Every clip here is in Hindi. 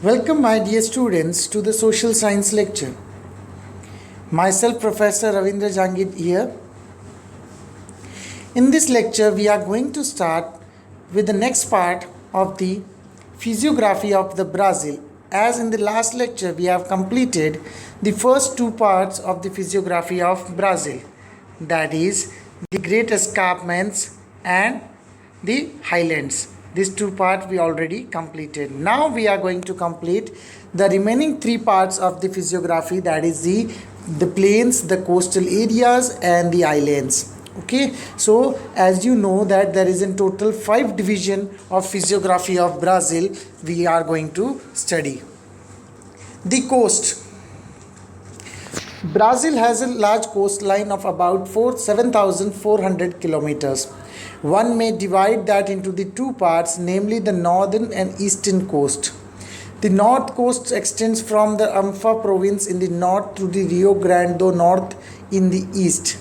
Welcome, my dear students, to the social science lecture. Myself, Professor Ravindra Jangid here. In this lecture, we are going to start with the next part of the physiography of the Brazil. As in the last lecture, we have completed the first two parts of the physiography of Brazil, that is, the Great Escarpments and the Highlands. These two parts we already completed. Now we are going to complete the remaining three parts of the physiography, that is the plains, the coastal areas and the islands. Okay, so as you know that there is in total 5 division of physiography of Brazil we are going to study. The coast. Brazil has a large coastline of about 7,400 kilometers. One may divide that into the two parts, namely the northern and eastern coast. The north coast extends from the Amapá province in the north to the Rio Grande do Norte in the east.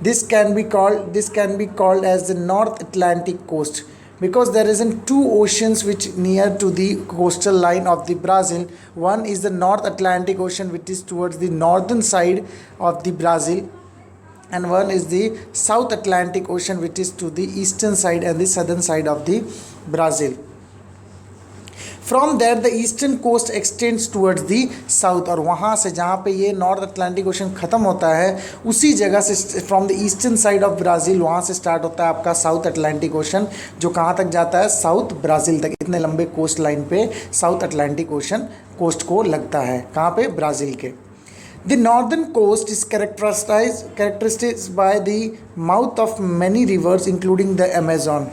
This can be called as the North Atlantic coast, because there isn't two oceans which near to the coastal line of the Brazil. One is the North Atlantic Ocean, which is towards the northern side of the Brazil, and one is the South Atlantic Ocean, which is to the eastern side and the southern side of the Brazil. From there the eastern coast extends towards the south, और वहाँ से जहाँ पे ये नॉर्थ अटलांटिक ओशन ख़त्म होता है उसी जगह से from the eastern side of Brazil वहाँ से स्टार्ट होता है आपका साउथ अटलांटिक ओशन, जो कहाँ तक जाता है साउथ ब्राज़ील तक. इतने लंबे कोस्ट लाइन पे साउथ अटलांटिक ओशन कोस्ट को लगता है. कहाँ पे? ब्राज़ील के. The northern coast is characterized by the mouth of many rivers including the Amazon.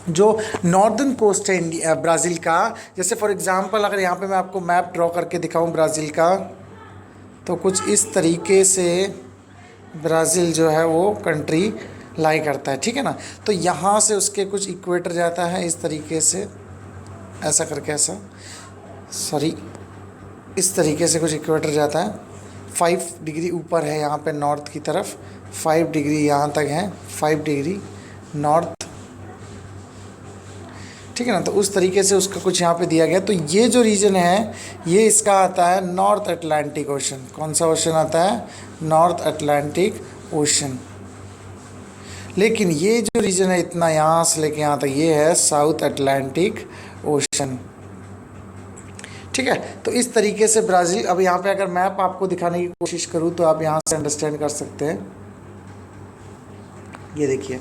जो नॉर्दर्न कोस्ट है इंडिया ब्राज़ील का, जैसे फॉर एग्जांपल अगर यहाँ पे मैं आपको मैप ड्रॉ करके दिखाऊं ब्राज़ील का, तो कुछ इस तरीके से ब्राज़ील जो है वो कंट्री लाई करता है. ठीक है ना. तो यहाँ से उसके कुछ इक्वेटर जाता है इस तरीके से, ऐसा करके इस तरीके से कुछ इक्वेटर जाता है. 5 डिग्री ऊपर है यहाँ पे नॉर्थ की तरफ, 5 डिग्री यहाँ तक है, 5 डिग्री नॉर्थ. ठीक है ना. तो उस तरीके से उसका कुछ यहाँ पे दिया गया. तो ये जो रीजन है ये इसका आता है नॉर्थ अटलांटिक ओशन. कौन सा ओशन आता है? North Atlantic ocean. लेकिन ये जो रीजन है इतना यहाँ से लेके यहाँ तक ये है साउथ अटलांटिक ओशन. ठीक है. तो इस तरीके से ब्राज़ील, अब यहाँ पे अगर मैप आपको दिखाने की कोशिश करूँ तो आप यहाँ से अंडरस्टैंड कर सकते हैं. ये देखिए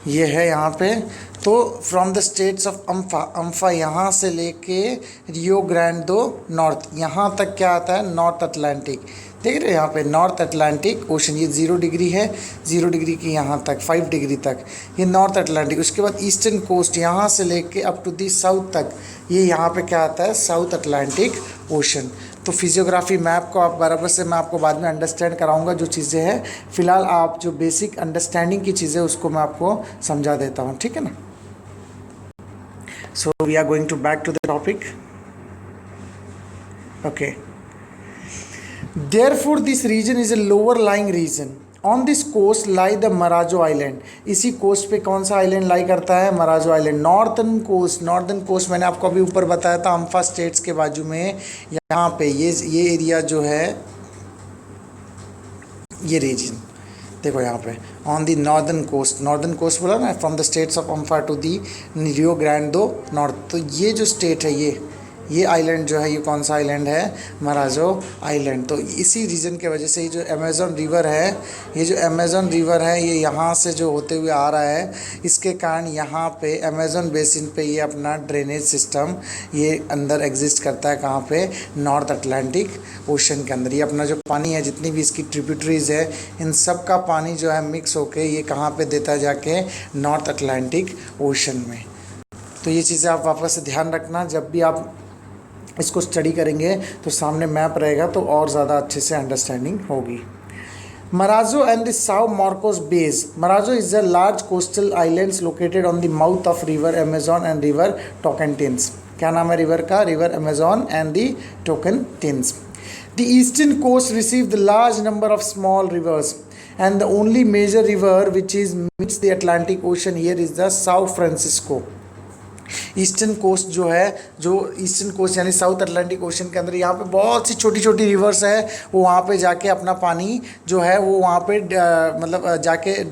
ये है यहाँ पे. तो फ्रॉम द स्टेट्स ऑफ अम्फा यहाँ से लेके रियो ग्रैंड दो नॉर्थ यहाँ तक क्या आता है? North Atlantic. देख रहे हैं यहाँ पे नॉर्थ अटलांटिक ओशन. ये 0 डिग्री है, 0 डिग्री की यहाँ तक 5 डिग्री तक ये नॉर्थ अटलांटिक. उसके बाद ईस्टर्न कोस्ट यहाँ से लेके अप टू दी साउथ तक ये यहाँ पे क्या आता है? South Atlantic ocean. तो फिजियोग्राफी मैप को आप बराबर से मैं आपको बाद में अंडरस्टैंड कराऊंगा जो चीज़ें हैं. फ़िलहाल आप जो बेसिक अंडरस्टैंडिंग की चीज़ें उसको मैं आपको समझा देता हूँ. ठीक है ना. So we are going to back to the topic. Okay. Therefore, this region is a lower lying region. On this coast lie the Marajo Island. इसी कोस्ट पे कौन सा आइलैंड लाई करता है? मराजो आइलैंड. नॉर्थन कोस्ट मैंने आपको अभी ऊपर बताया था अम्फा स्टेट्स के बाजू में. यहाँ पे ये एरिया जो है ये रीजन देखो यहाँ पे ऑन दी नॉर्दर्न कोस्ट बोला ना, from the states of Amapa to the Rio Grande do north. तो ये जो स्टेट है ये आइलैंड जो है ये कौन सा आइलैंड है? मराजो आइलैंड. तो इसी रीजन के वजह से ये जो अमेज़न रिवर है ये यहाँ से जो होते हुए आ रहा है, इसके कारण यहाँ पे अमेज़न बेसिन पे ये अपना ड्रेनेज सिस्टम ये अंदर एग्जिस्ट करता है. कहाँ पे? नॉर्थ अटलांटिक ओशन के अंदर. ये अपना जो पानी है जितनी भी इसकी ट्रिब्यूटरीज़ है इन सब का पानी जो है मिक्स होके ये कहाँ पे देता है? जाके नॉर्थ अटलांटिक ओशन में. तो ये चीज़ें आप वापस से ध्यान रखना, जब भी आप इसको स्टडी करेंगे तो सामने मैप रहेगा तो और ज़्यादा अच्छे से अंडरस्टैंडिंग होगी. Marajo and the Sao Marcos Bays. Marajo is a large coastal islands located on the mouth of river Amazon and river Tocantins. क्या नाम है रिवर का? River Amazon and the Tocantins. The eastern coast received the large number of small rivers, and the only major river which is meets the Atlantic Ocean here is the Sao Francisco. Eastern coast जो है, जो ईस्टर्न कोस्ट यानी साउथ अटलांटिक ओशन के अंदर यहाँ पे बहुत सी छोटी छोटी रिवर्स है, वो वहाँ पे जाके अपना पानी जो है वो वहाँ पे मतलब जाके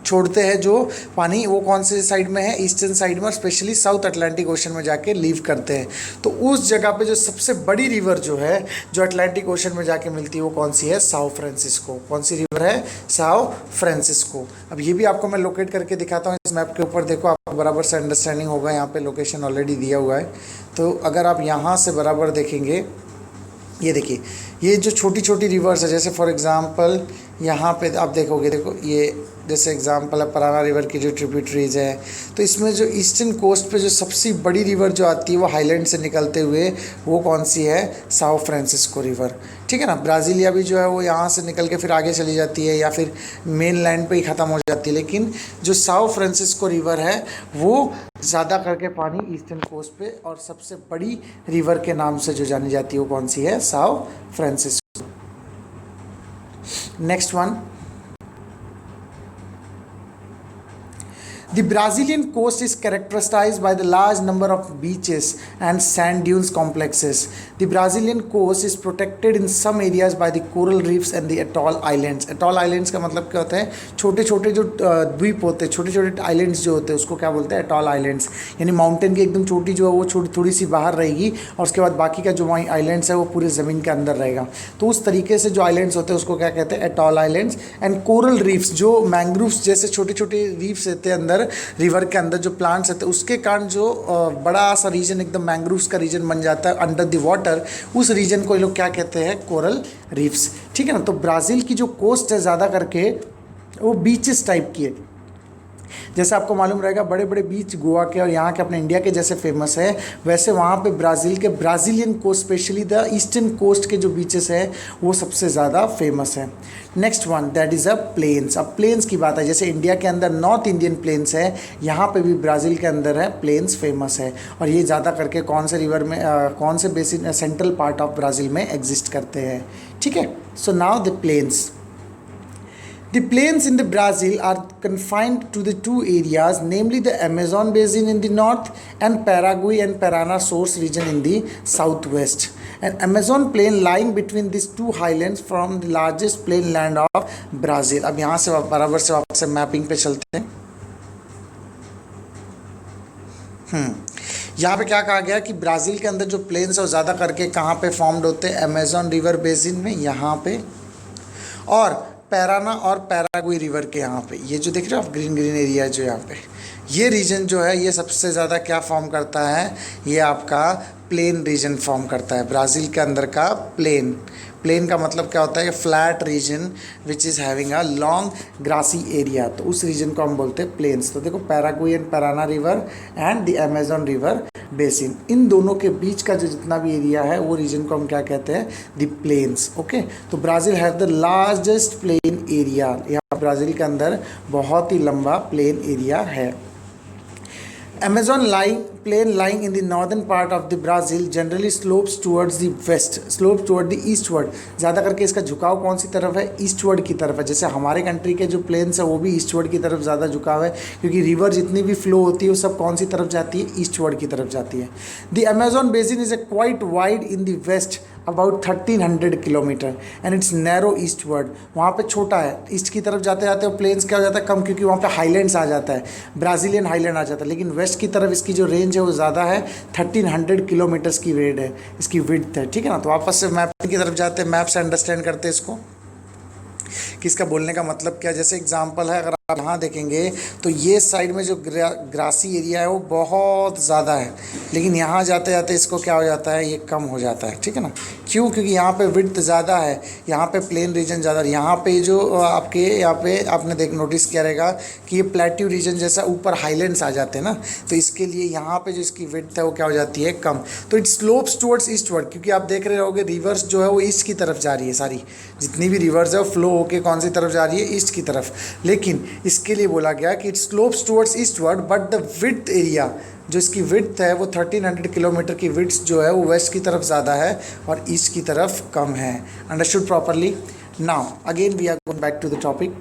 छोड़ते हैं जो पानी, वो कौन से साइड में है, ईस्टर्न साइड में, और स्पेशली साउथ अटलांटिक ओशन में जाके लीव करते हैं। तो उस जगह पे जो सबसे बड़ी रिवर जो है जो अटलांटिक ओशन में जाके मिलती है वो कौन सी है, साओ फ्रांसिस्को। कौन सी रिवर है, साओ फ्रांसिस्को। अब ये भी आपको मैं लोकेट करके दिखाता हूँ इस मैप के ऊपर, देखो आपको बराबर से अंडरस्टैंडिंग होगा, यहाँ पे लोकेशन ऑलरेडी दिया हुआ है। तो अगर आप यहाँ से बराबर देखेंगे, ये देखिए ये जो छोटी छोटी रिवर्स है, जैसे फॉर एग्जांपल यहाँ पे आप देखोगे, देखो ये जैसे एग्जांपल है पराना रिवर की जो ट्रिब्यूटरीज है, तो इसमें जो ईस्टर्न कोस्ट पे जो सबसे बड़ी रिवर जो आती है वो हाईलैंड से निकलते हुए वो कौन सी है, साओ फ्रांसिस्को रिवर। ठीक है ना। ब्राज़ीलिया भी जो है वो यहाँ से निकल के फिर आगे चली जाती है या फिर मेन लैंड पे ही ख़त्म हो जाती है, लेकिन जो साओ फ्रांसिस्को रिवर है वो ज़्यादा करके पानी ईस्टर्न कोस्ट पे, और सबसे बड़ी रिवर के नाम से जो जानी जाती है वो कौन सी है, Sao Francisco. Next one, the Brazilian coast is characterized by the large number of beaches and sand dunes complexes. The Brazilian coast is protected in some areas by the coral reefs and the atoll islands. Atoll islands का मतलब क्या होता है, छोटे छोटे जो द्वीप होते हैं, छोटे छोटे आइलैंड्स जो होते हैं उसको क्या बोलते हैं, एटॉल आइलैंड्स। यानी माउंटेन की एकदम छोटी जो है वो थोड़ी सी बाहर रहेगी और उसके बाद बाकी का जो वहीं आइलैंड्स है वो पूरे ज़मीन के अंदर रहेगा। तो उस तरीके से जो आइलैंड्स होते हैं उसको क्या कहते हैं, atoll islands. And coral reefs, जो मैंग्रोव्स जैसे छोटे छोटे रीफ्स रहते हैं अंदर रिवर के अंदर, जो प्लांट्स रहते हैं उसके कारण जो बड़ा सा रीजन एकदम मैंग्रोव्स का रीजन बन जाता है अंडर द वाटर, उस रीजन को ये लोग क्या कहते हैं, कोरल रीफ्स। ठीक है ना। तो ब्राज़ील की जो कोस्ट है ज़्यादा करके वो बीचेस टाइप की है, जैसे आपको मालूम रहेगा बड़े बड़े बीच गोवा के और यहाँ के अपने इंडिया के जैसे फेमस है, वैसे वहाँ पे ब्राज़ील के Brazilian coast specially the eastern coast के जो बीचेस है वो सबसे ज़्यादा फेमस है। Next one, that is a plains. अब प्लेन्स की बात है, जैसे इंडिया के अंदर नॉर्थ इंडियन प्लेन्स है, यहाँ पे भी ब्राज़ील के अंदर है प्लेन्स फेमस है, और ये ज़्यादा करके कौन से रिवर में कौन से basin central part of Brazil में एग्जिस्ट करते हैं। ठीक है। So now the plains. The plains in the Brazil are confined to the two areas, namely the Amazon basin in the north and Paraguay and Parana source region in the southwest. An Amazon plain lying between these two highlands from the largest plain land of Brazil. अब यहाँ से बराबर से वापस से मैपिंग पे चलते हैं। यहाँ पे क्या कहा गया कि ब्राज़ील के अंदर जो प्लेन्स है वो ज़्यादा करके कहाँ पे फॉर्म्ड होते हैं, अमेजोन रिवर बेसिन में यहाँ पे, और पैराना और पैराग्वे रिवर के यहाँ पे। ये जो देख रहे हो आप ग्रीन ग्रीन एरिया जो यहाँ पे, ये रीजन जो है ये सबसे ज़्यादा क्या फॉर्म करता है, ये आपका प्लेन रीजन फॉर्म करता है। ब्राज़ील के अंदर का प्लेन, प्लेन का मतलब क्या होता है, flat region which is having a long grassy area, तो उस रीजन को हम बोलते हैं प्लेन्स। तो देखो Paraguay and Parana river and the Amazon river basin, इन दोनों के बीच का जो जितना भी एरिया है वो रीजन को हम क्या कहते हैं, द प्लेन्स। ओके। तो Brazil have the largest plain area, यहाँ ब्राज़ील के अंदर बहुत ही लंबा प्लेन एरिया है। Amazon plain lying in the northern part of the Brazil generally slopes towards the west, slopes toward the eastward। ज़्यादा करके इसका झुकाव कौन सी तरफ है, ईस्टवर्ड की तरफ है। जैसे हमारे कंट्री के जो प्लेन्स है वो भी ईस्टवर्ड की तरफ ज़्यादा झुकाव है, क्योंकि रिवर जितनी भी फ्लो होती है वो सब कौन सी तरफ जाती है, ईस्टवर्ड की तरफ जाती है। The Amazon basin is a quite wide in the west about 1300 kilometre and its narrow eastward. वहाँ पे छोटा है, ईस्ट की तरफ जाते जाते वो प्लेन्स क्या हो जाता है, कम, क्योंकि वहाँ पे हाईलैंड्स आ जाता है, ब्राज़ीलियन हाईलैंड आ जाता है। लेकिन वेस्ट की तरफ इसकी जो रेंज है वो ज़्यादा है, 1300 किलोमीटर्स की वेड है, इसकी विड्थ है। ठीक है ना। तो वापस से मैप की तरफ जाते हैं, मैप से अंडरस्टैंड करते हैं इसको कि इसका बोलने का मतलब क्या। जैसे एग्जांपल है, अगर आप यहाँ देखेंगे तो ये साइड में जो ग्रासी एरिया है वो बहुत ज़्यादा है, लेकिन यहाँ जाते जाते इसको क्या हो जाता है, ये कम हो जाता है। ठीक है ना। क्यों, क्योंकि यहाँ पे विड्थ ज़्यादा है, यहाँ पे प्लेन रीजन ज़्यादा है। यहाँ पे जो आपके यहाँ पे आपने नोटिस किया रहेगा कि ये प्लेट्यू रीजन जैसा ऊपर हाईलैंड्स आ जाते हैं ना, तो इसके लिए यहाँ पे जो इसकी विड्थ है वो क्या हो जाती है, कम। तो इट स्लोप्स टुवर्ड्स ईस्टवर्ड, क्योंकि आप देख रहे होगे रिवर्स जो है वो ईस्ट की तरफ जा रही है, सारी जितनी भी रिवर्स है वो फ्लो होके कौन सी तरफ जा रही है, ईस्ट की तरफ। लेकिन इसके लिए बोला गया कि it slopes towards eastward but the width area, जो इसकी विड्थ है वो 1300 किलोमीटर की विड्थ जो है वो वेस्ट की तरफ ज़्यादा है और ईस्ट की तरफ कम है। Understood properly. Now again we are going back to the topic.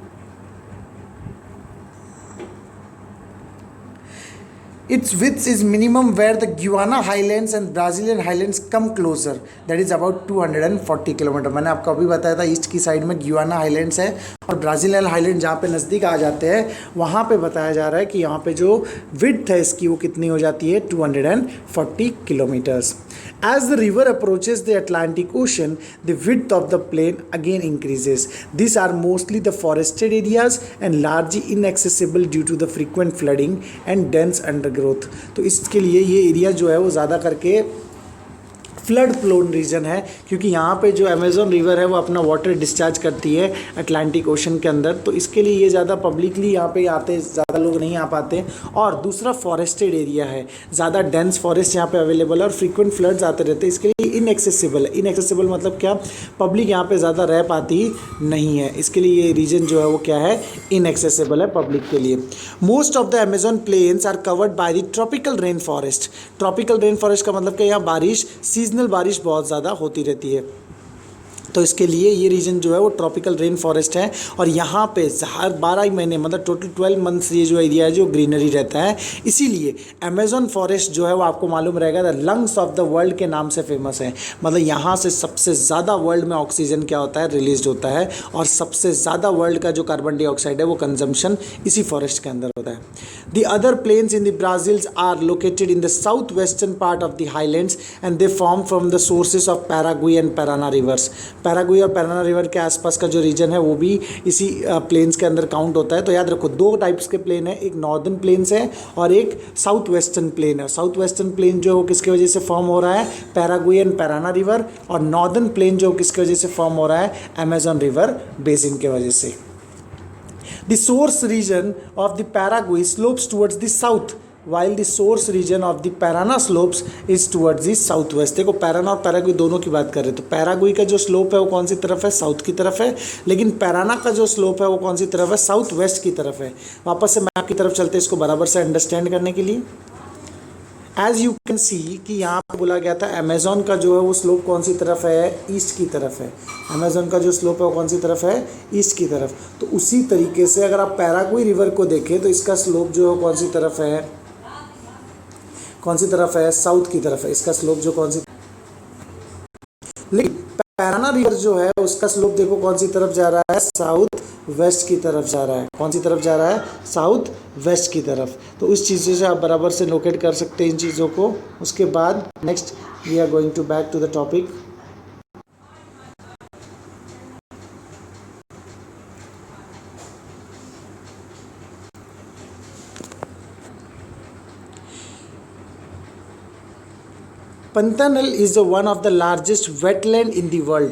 Its width is minimum where the Guiana Highlands and Brazilian Highlands come closer. That is about 240 kilometre. मैंने आपको अभी बताया था ईस्ट की साइड में Guiana Highlands है और ब्राज़ीलियन हाईलैंड जहाँ पे नज़दीक आ जाते हैं वहाँ पे बताया जा रहा है कि यहाँ पे जो विड्थ है इसकी वो कितनी हो जाती है 240 kilometres. As the river approaches the Atlantic Ocean, the width of the plain again increases. These are mostly the forested areas and largely inaccessible due to the frequent flooding and dense undergrowth. तो इसके लिए ये एरिया जो है वो ज़्यादा करके फ्लड प्लोन रीजन है, क्योंकि यहाँ पे जो अमेज़न रिवर है वो अपना वाटर डिस्चार्ज करती है अटलांटिक ओशन के अंदर, तो इसके लिए ये ज़्यादा पब्लिकली यहाँ पे आते, ज़्यादा लोग नहीं आ पाते. और दूसरा फॉरेस्टेड एरिया है, ज़्यादा डेंस फॉरेस्ट यहाँ पे अवेलेबल है और फ्रीक्वेंट फ्लड्स आते रहते हैं, इसके लिए इनएक्सेसिबल है. इनएक्सेसिबल मतलब क्या, पब्लिक यहाँ पर ज़्यादा रह पाती नहीं है, इसके लिए ये रीजन जो है वो क्या है, इनएक्सेसिबल है पब्लिक के लिए. Most of the Amazon plains are covered by the tropical rain forest. Tropical rain forest का मतलब कि यहाँ बारिश, सीजनल बारिश बहुत ज़्यादा होती रहती है, तो इसके लिए ये रीजन जो है वो ट्रॉपिकल रेन फॉरेस्ट है. और यहाँ पे हर 12 महीने मतलब टोटल 12 मंथ्स ये जो एरिया है जो ग्रीनरी रहता है. इसीलिए अमेज़न फॉरेस्ट जो है वो आपको मालूम रहेगा the lungs of the world के नाम से फेमस है. मतलब यहाँ से सबसे ज़्यादा वर्ल्ड में ऑक्सीजन क्या होता है, रिलीज होता है, और सबसे ज़्यादा वर्ल्ड का जो कार्बन डाइऑक्साइड है वो कंजम्पशन इसी फॉरेस्ट के अंदर होता है. The other plains in the Brazils are located in the south western part of the highlands and they form from the sources of Paraguay and Parana rivers. Paraguay और पैराना रिवर के आसपास का जो रीजन है वो भी इसी प्लेन्स के अंदर काउंट होता है. तो याद रखो, दो टाइप्स के प्लेन है, एक नॉर्दर्न प्लेन्स है और एक साउथ वेस्टर्न प्लेन है. साउथ वेस्टर्न प्लेन जो है वो किसकी वजह से फॉर्म हो रहा है, पैराग्वे एंड पैराना रिवर, और नॉर्दर्न प्लेन जो किसकी वजह से फॉर्म हो रहा है, अमेज़न रिवर बेसिन के वजह से. The source region of the Paraguay slopes towards the south, while the source region of the Parana slopes is towards the southwest. देखो पैराना और पैराग्वे दोनों की बात कर रहे हैं, तो पैराग्वे का जो स्लोप है वो कौन सी तरफ है, साउथ की तरफ है, लेकिन पैराना का जो स्लोप है वो कौन सी तरफ है, साउथ वेस्ट की तरफ है. वापस से मैप की तरफ चलते हैं इसको बराबर से अंडरस्टैंड करने के लिए. एज यू कैन सी कि यहाँ पर बोला गया था अमेज़न का जो है वो स्लोप कौन सी तरफ है, ईस्ट की तरफ है. अमेज़न का जो स्लोप है वो कौन सी तरफ है, ईस्ट की तरफ. तो उसी तरीके से अगर आप पैराग्वे रिवर को देखें तो इसका स्लोप जो है कौन सी तरफ है, कौन सी तरफ है, साउथ की तरफ है. इसका स्लोप जो कौन सी, लेकिन पैराना रिवर जो है उसका स्लोप देखो कौन सी तरफ जा रहा है, साउथ वेस्ट की तरफ जा रहा है. कौन सी तरफ जा रहा है, साउथ वेस्ट की तरफ. तो इस चीज़ों से आप बराबर से लोकेट कर सकते हैं इन चीज़ों को. उसके बाद next we are going to back to the topic. Pantanal is one of the largest wetland in the world.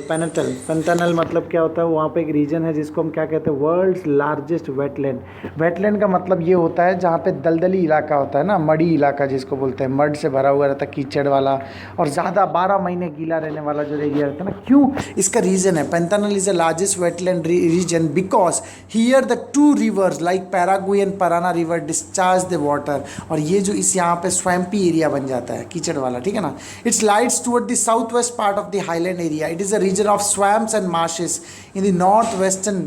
Pantanal मतलब क्या होता है, वहाँ पे एक रीजन है जिसको हम क्या कहते हैं, वर्ल्ड्स लार्जेस्ट वेटलैंड. वेटलैंड का मतलब ये होता है जहाँ पे दलदली इलाका होता है ना, मड़ी इलाका जिसको बोलते हैं, मड से भरा हुआ रहता है, कीचड़ वाला, और ज़्यादा 12 महीने गीला रहने वाला जो एरिया रहता है ना. क्यों, इसका रीज़न है Pantanal is the largest wetland region because here the two rivers like Paraguay and Parana river discharge the water. और ये जो इस यहाँ पे स्वैम्पी एरिया बन जाता है, कीचड़ वाला, ठीक है ना. It lies toward the southwest part of the highland area. It is a region of swamps and marshes in the northwestern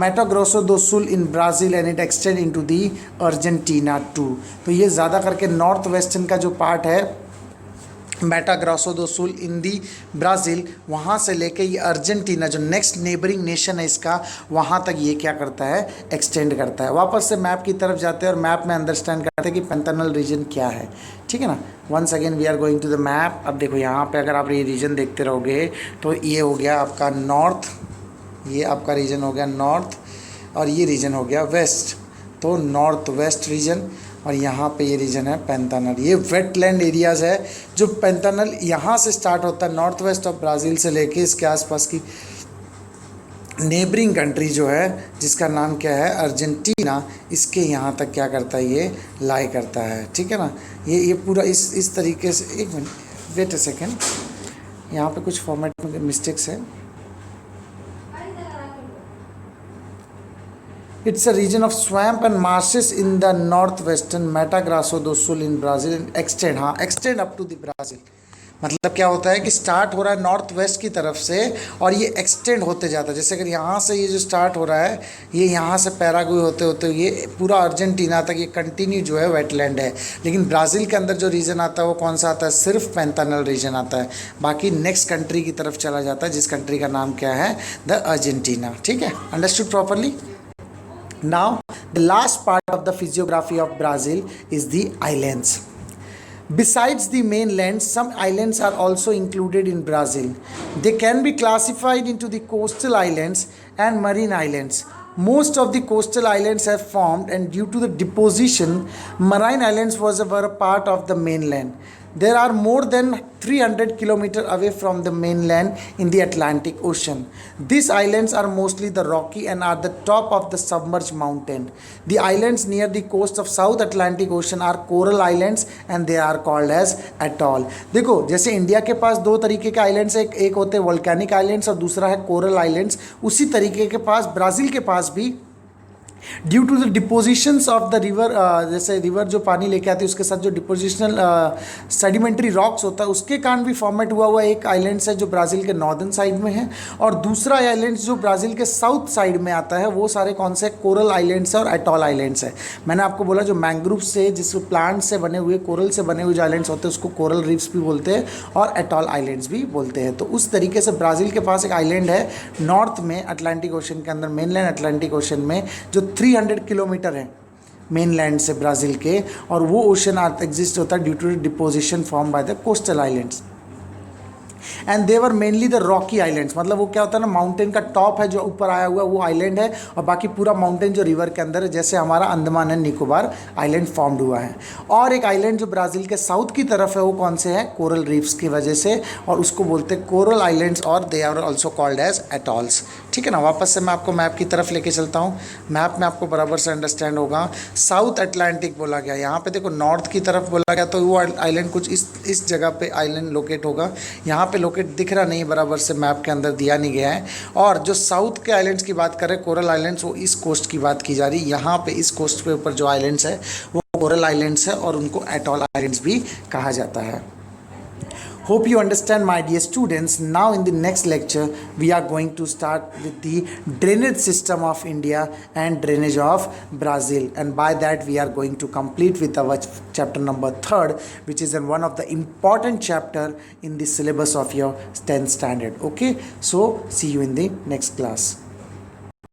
Mato Grosso do Sul in Brazil and it extends into the Argentina too. तो ये ज़्यादा करके नॉर्थ वेस्टर्न का जो पार्ट है मेटा ग्रोसो दो सुल इन दी ब्राज़ील, वहाँ से लेके ये अर्जेंटीना जो नेक्स्ट नेबरिंग नेशन है इसका, वहाँ तक ये क्या करता है, एक्सटेंड करता है. वापस से मैप की तरफ जाते हैं और मैप में अंडरस्टैंड करते हैं कि पैंतानल रीजन क्या है, ठीक है ना. Once again we are going to the map. अब देखो यहाँ पे अगर आप ये रीजन देखते रहोगे तो ये हो गया आपका नॉर्थ, ये आपका रीजन हो गया नॉर्थ, और ये रीजन हो गया वेस्ट. तो नॉर्थ वेस्ट रीजन, और यहाँ पे ये रीजन है पैंतानल. ये वेटलैंड एरियाज़ है जो पैंतानल यहाँ से स्टार्ट होता है नॉर्थ वेस्ट ऑफ ब्राज़ील से लेके इसके आसपास की नेबरिंग कंट्री जो है जिसका नाम क्या है, अर्जेंटीना, इसके यहाँ तक क्या करता है, ये लाई करता है, ठीक है ना. ये पूरा इस तरीके से. एक मिनट वेट अ सेकेंड, यहाँ पे कुछ फॉर्मेट में मिस्टेक्स है. It's a region of swamp and marshes in the northwestern Mato Grosso do Sul in Brazil and extend up to the Brazil. मतलब क्या होता है कि स्टार्ट हो रहा है नॉर्थ वेस्ट की तरफ से और ये एक्सटेंड होते जाता है। जैसे अगर यहाँ से ये जो स्टार्ट हो रहा है, ये यहाँ से पैराग्वे होते होते ये पूरा अर्जेंटीना तक ये कंटिन्यू जो है वेटलैंड है। लेकिन ब्राज़ील के अंदर जो रीजन आता है वो कौन सा आता है? सिर्फ पैंतानल रीजन आता है। बाकी नेक्स्ट कंट्री की तरफ चला जाता है, जिस कंट्री का नाम क्या है? The Argentina. ठीक है, understood properly. Now, the last part of the physiography of Brazil is the islands. Besides the mainland, some islands are also included in Brazil. They can be classified into the coastal islands and marine islands. Most of the coastal islands have formed, and due to the deposition, marine islands were a part of the mainland. There are more than 300 kilometers away from the mainland in the Atlantic Ocean. These islands are mostly the rocky and are the top of the submerged mountain. The islands near the coast of South Atlantic Ocean are coral islands and they are called as atoll. देखो, जैसे इंडिया के पास दो तरीके के आइलैंड्स है, एक होते हैं वोल्केनिक आइलैंड्स और दूसरा है कोरल आइलैंड्स, उसी तरीके के पास ब्राज़ील के पास भी due to the depositions of the river, जैसे रिवर जो पानी लेके आती है उसके साथ जो डिपोजिशनल सेडिमेंट्री रॉक्स होता है उसके कारण भी फॉर्मेट हुआ एक आइलैंड्स है जो ब्राज़ील के नॉर्दर्न साइड में है, और दूसरा आइलैंड्स जो ब्राज़ील के साउथ साइड में आता है वो सारे कौन से? कोरल आइलैंड्स है और एटॉल आइलैंड्स है। मैंने आपको बोला जो मैंग्रोव से, जिस प्लांट से बने हुए, कोरल से बने हुए जो आइलैंड्स होते हैं उसको कोरल रीफ्स भी बोलते हैं और एटॉल आइलैंड्स भी बोलते हैं। तो उस तरीके से ब्राज़ील के पास एक आइलैंड है नॉर्थ में अटलांटिक ओशन के अंदर, मेनलैंड अटलांटिक ओशन में, जो 300 किलोमीटर है मेनलैंड से ब्राज़ील के, और वो ओशन एग्जिस्ट होता है due to deposition form by the coastal islands. And there are mainly the rocky islands, मतलब वो क्या होता है ना, माउंटेन का टॉप है जो ऊपर आया हुआ वो आइलैंड है, और बाकी पूरा माउंटेन जो रिवर के अंदर है, जैसे हमारा Andaman and Nicobar island formed हुआ है। और एक आइलैंड जो ब्राज़ील के साउथ की तरफ है वो कौन से है? कोरल रीफ्स की वजह से, और उसको बोलते हैं कोरल आइलैंड्स और they are also called as atolls. ठीक है ना। वापस से मैं आपको मैप की तरफ लेके चलता हूँ, मैप में आपको बराबर से अंडरस्टैंड होगा। साउथ अटलांटिक बोला गया, यहाँ पे देखो नॉर्थ की तरफ बोला गया, तो वो आइलैंड कुछ इस जगह पे आइलैंड लोकेट होगा। यहाँ पे लोकेट दिख रहा नहीं, बराबर से मैप के अंदर दिया नहीं गया है। और जो साउथ के आइलैंड्स की बात करें, कोरल आइलैंड्स, वो इस कोस्ट की बात की जा रही है। यहाँ पे इस कोस्ट के ऊपर जो आइलैंड्स है वो कोरल आइलैंड्स है और उनको एटॉल आइलैंड्स भी कहा जाता है। Hope you understand, my dear students. Now in the next lecture we are going to start with the drainage system of India and drainage of Brazil, and by that we are going to complete with our chapter number 3rd, which is one of the important chapter in the syllabus of your 10th standard. Okay, so see you in the next class.